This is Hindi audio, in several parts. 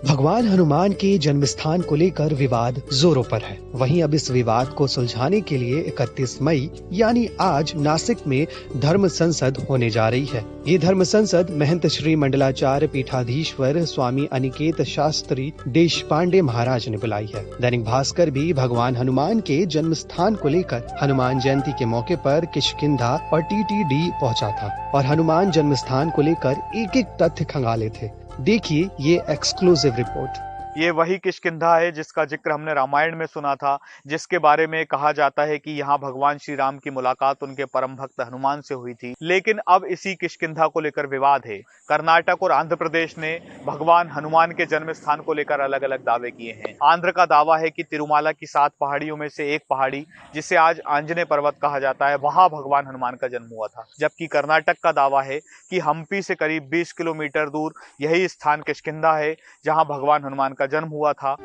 भगवान हनुमान के जन्म स्थान को लेकर विवाद जोरों पर है। वहीं अब इस विवाद को सुलझाने के लिए 31 मई यानी आज नासिक में धर्म संसद होने जा रही है। ये धर्म संसद महंत श्री मंडलाचार्य पीठाधीश्वर स्वामी अनिकेत शास्त्री देशपांडे महाराज ने बुलाई है। दैनिक भास्कर भी भगवान हनुमान के जन्म स्थान को लेकर हनुमान जयंती के मौके पर किष्किंधा और टीटीडी पहुंचा था और हनुमान जन्म स्थान को लेकर एक एक तथ्य खंगाले थे। देखिए ये एक्सक्लूसिव रिपोर्ट। ये वही किष्किंधा है जिसका जिक्र हमने रामायण में सुना था, जिसके बारे में कहा जाता है कि यहाँ भगवान श्री राम की मुलाकात उनके परम भक्त हनुमान से हुई थी। लेकिन अब इसी किष्किंधा को लेकर विवाद है। कर्नाटक और आंध्र प्रदेश ने भगवान हनुमान के जन्म स्थान को लेकर अलग अलग दावे किए हैं। आंध्र का दावा है कि तिरुमाला की 7 पहाड़ियों में से एक पहाड़ी, जिसे आज आंजनेय पर्वत कहा जाता है, वहां भगवान हनुमान का जन्म हुआ था। जबकि कर्नाटक का दावा है कि हम्पी से करीब 20 किलोमीटर दूर यही स्थान किष्किंधा है, जहां भगवान हनुमान का जन्म हुआ था।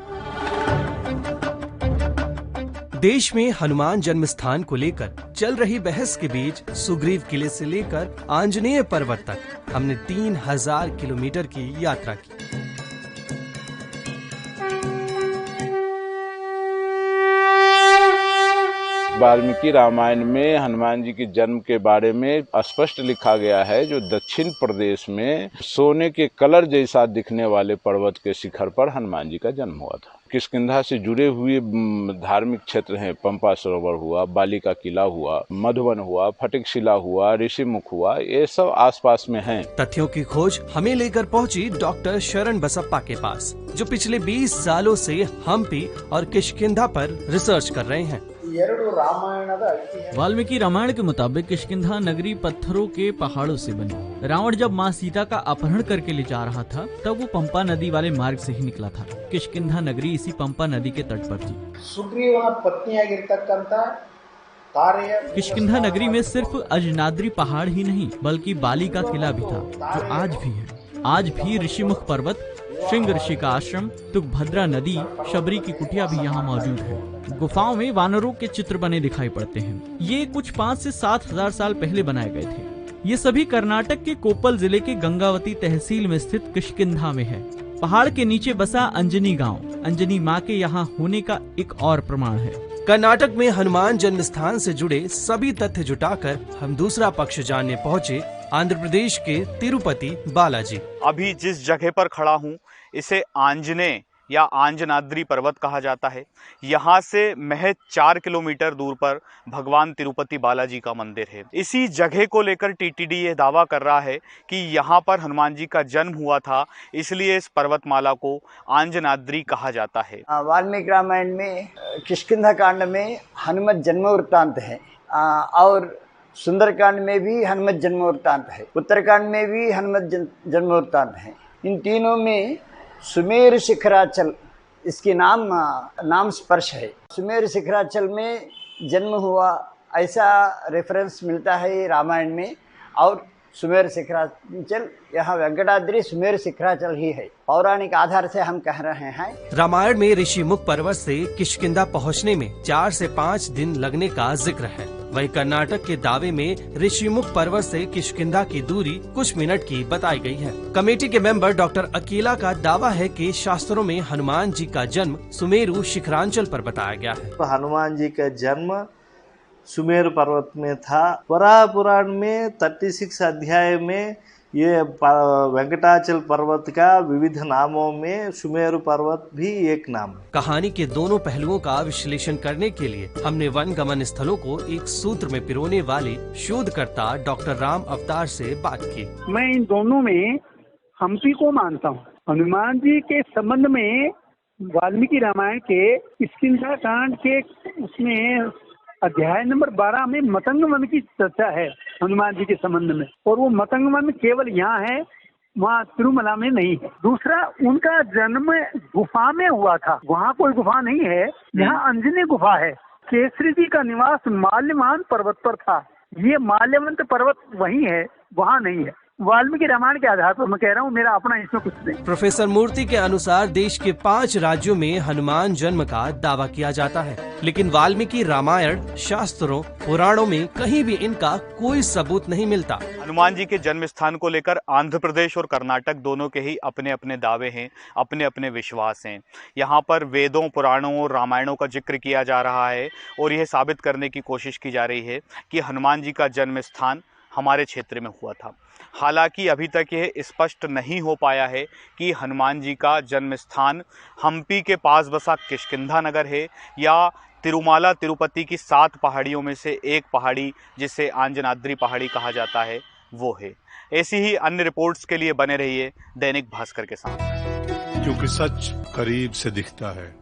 देश में हनुमान जन्म स्थान को लेकर चल रही बहस के बीच सुग्रीव किले से लेकर आंजनेय पर्वत तक हमने 3000 किलोमीटर की यात्रा की। वाल्मीकि रामायण में हनुमान जी के जन्म के बारे में स्पष्ट लिखा गया है, जो दक्षिण प्रदेश में सोने के कलर जैसा दिखने वाले पर्वत के शिखर पर हनुमान जी का जन्म हुआ था। किष्किंधा से जुड़े हुए धार्मिक क्षेत्र हैं, पंपा सरोवर हुआ, बाली का किला हुआ, मधुबन हुआ, फटिकशिला हुआ, ऋषिमुख हुआ, ये सब आसपास में हैं। तथ्यों की खोज हमें लेकर पहुंची डॉक्टर शरण बसप्पा के पास, जो पिछले 20 सालों से हम्पी और किष्किंधा पर रिसर्च कर रहे हैं। वाल्मीकि रामायण के मुताबिक किष्किंधा नगरी पत्थरों के पहाड़ों से बनी। रावण जब मां सीता का अपहरण करके ले जा रहा था, तब वो पंपा नदी वाले मार्ग से ही निकला था। किष्किंधा नगरी इसी पंपा नदी के तट पर थी। किष्किंधा नगरी में सिर्फ अजनाद्री पहाड़ ही नहीं, बल्कि बाली का किला भी था, जो आज भी है। आज भी ऋषिमुख पर्वत, श्रृंग ऋषि का आश्रम, तुंगभद्रा नदी, शबरी की कुटिया भी यहाँ मौजूद है। गुफाओं में वानरों के चित्र बने दिखाई पड़ते हैं। ये कुछ 5 से 7 हजार साल पहले बनाए गए थे। ये सभी कर्नाटक के कोप्पल जिले के गंगावती तहसील में स्थित किष्किंधा में है। पहाड़ के नीचे बसा अंजनी गांव, अंजनी माँ के यहाँ होने का एक और प्रमाण है। कर्नाटक में हनुमान जन्म स्थान से जुड़े सभी तथ्य जुटाकर हम दूसरा पक्ष जानने पहुँचे आंध्र प्रदेश के तिरुपति बालाजी। अभी जिस जगह पर खड़ा हूँ इसे आंजनेय या आंजनाद्री पर्वत कहा जाता है। यहाँ से महज 4 किलोमीटर दूर पर भगवान तिरुपति बालाजी का मंदिर है। इसी जगह को लेकर टीटीडी ये दावा कर रहा है कि यहाँ पर हनुमान जी का जन्म हुआ था, इसलिए इस पर्वतमाला को आंजनाद्री कहा जाता है। वाल्मीकि रामायण में किष्किंधा कांड में हनुमत जन्म वृत्तांत है और सुंदरकांड में भी हनुमत जन्म वृत्तांत है, उत्तरकांड में भी हनुमत जन्म वृत्तांत है। इन तीनों में सुमेर शिखराचल इसकी नाम स्पर्श है। सुमेर शिखराचल में जन्म हुआ ऐसा रेफरेंस मिलता है रामायण में, और सुमेर शिखराचल यहाँ वेंकटाद्री सुमेर शिखराचल ही है। पौराणिक आधार से हम कह रहे हैं। रामायण में ऋषिमुख पर्वत से किष्किंधा पहुँचने में 4 से 5 दिन लगने का जिक्र है। वहीं कर्नाटक के दावे में ऋषिमुख पर्वत से किष्किंधा की दूरी कुछ मिनट की बताई गई है। कमेटी के मेंबर डॉक्टर अकेला का दावा है कि शास्त्रों में हनुमान जी का जन्म सुमेरु शिखरांचल पर बताया गया है। तो हनुमान जी का जन्म सुमेर पर्वत में था। पुराण में 36 अध्याय में ये वेंकटाचल पर्वत का विविध नामों में सुमेरु पर्वत भी एक नाम है। कहानी के दोनों पहलुओं का विश्लेषण करने के लिए हमने वन गमन स्थलों को एक सूत्र में पिरोने वाले शोधकर्ता डॉक्टर राम अवतार से बात की। मैं इन दोनों में हम्पी को मानता हूँ। हनुमान जी के संबंध में वाल्मीकि रामायण के किष्किंधा कांड के उसमें अध्याय नंबर 12 में मतंग वन की चर्चा है हनुमान जी के संबंध में, और वो मतंग वन केवल यहाँ है, वहाँ तिरुमला में नहीं है। दूसरा, उनका जन्म गुफा में हुआ था, वहाँ कोई गुफा नहीं है। यहाँ अंजनी गुफा है। केसरी जी का निवास माल्यवान पर्वत पर था। ये माल्यवंत पर्वत वही है, वहाँ नहीं है। वाल्मीकि रामायण के आधार पर मैं कह रहा हूँ, मेरा अपना इसमें कुछ नहीं। प्रोफेसर मूर्ति के अनुसार देश के 5 राज्यों में हनुमान जन्म का दावा किया जाता है, लेकिन वाल्मीकि रामायण, शास्त्रों, पुराणों में कहीं भी इनका कोई सबूत नहीं मिलता। हनुमान जी के जन्म स्थान को लेकर आंध्र प्रदेश और कर्नाटक दोनों के ही अपने अपने दावे हैं, अपने अपने विश्वास हैं। यहाँ पर वेदों, पुराणों और रामायणों का जिक्र किया जा रहा है और यह साबित करने की कोशिश की जा रही है कि हनुमान जी का जन्म स्थान हमारे क्षेत्र में हुआ था। हालांकि अभी तक यह स्पष्ट नहीं हो पाया है कि हनुमान जी का जन्म स्थान हम्पी के पास बसा किष्किंधा नगर है या तिरुमाला तिरुपति की 7 पहाड़ियों में से एक पहाड़ी जिसे अंजनाद्री पहाड़ी कहा जाता है वो है। ऐसी ही अन्य रिपोर्ट्स के लिए बने रहिए दैनिक भास्कर के साथ, क्योंकि सच करीब से दिखता है।